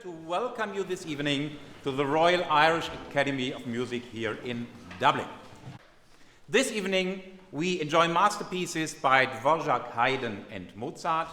to welcome you this evening to the Royal Irish Academy of Music here in Dublin. This evening we enjoy masterpieces by Dvorak, Haydn and Mozart,